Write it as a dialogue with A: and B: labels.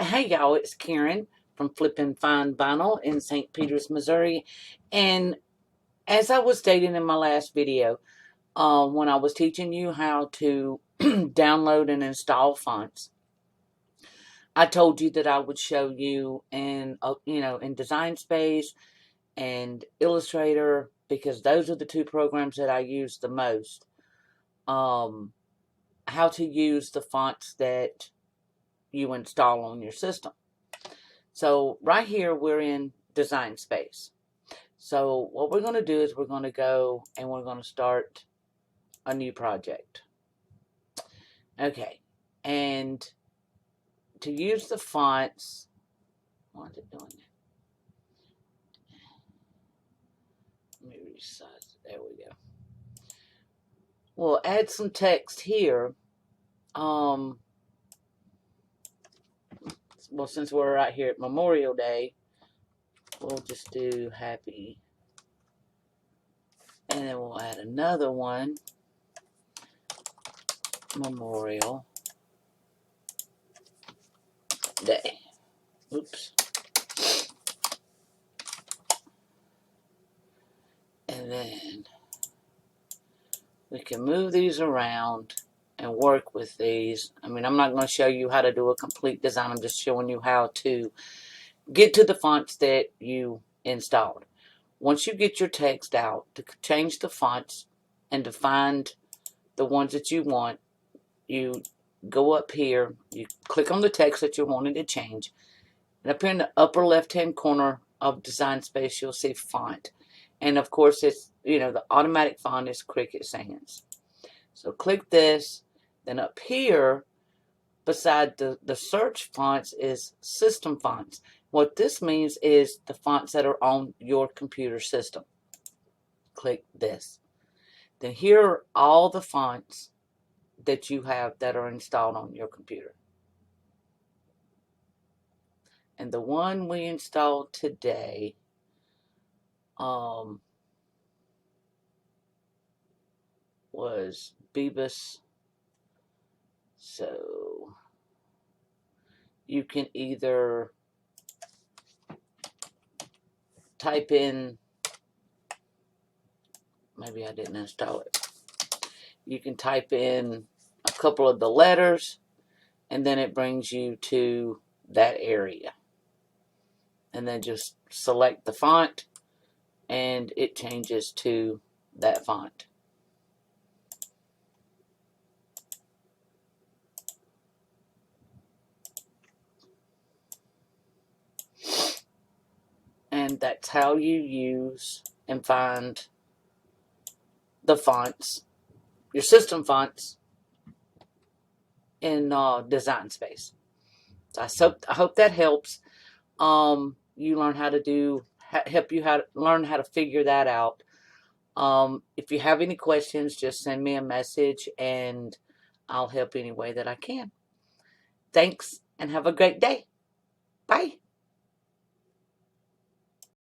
A: Hey y'all, it's Karen from Flippin' Fine Vinyl in St. Peters, Missouri. And as I was stating in my last video, when I was teaching you how to download and install fonts, I told you that I would show you in Design Space and Illustrator, because those are the two programs that I use the most, how to use the fonts that you install on your system. So right here, we're in Design Space. So what we're going to do is we're going to go and we're going to start a new project. Okay. And to use the fonts, why is it doing that? Let me resize it. There we go. We'll add some text here. Well, since we're right here at Memorial Day, we'll just do happy. And then we'll add another one. Memorial Day. Oops. And then we can move these around and work with these. I mean, I'm not going to show you how to do a complete design. I'm just showing you how to get to the fonts that you installed. Once you get your text out, to change the fonts and to find the ones that you want, you go up here, you click on the text that you're wanting to change, and up here in the upper left-hand corner of Design Space, you'll see Font. And of course, it's, the automatic font is Cricut Sans. So click this. Then up here, beside the search fonts is system fonts. What this means is the fonts that are on your computer system. Click this. Then here are all the fonts that you have that are installed on your computer. And the one we installed today was Bebas. So you can either type in, maybe I didn't install it. You can type in a couple of the letters, and then it brings you to that area. And then just select the font, and it changes to that font. And that's how you use and find the fonts, your system fonts, in Design Space. So I hope that helps. You learn how to help you learn how to figure that out. If you have any questions, just send me a message and I'll help any way that I can. Thanks and have a great day. Bye.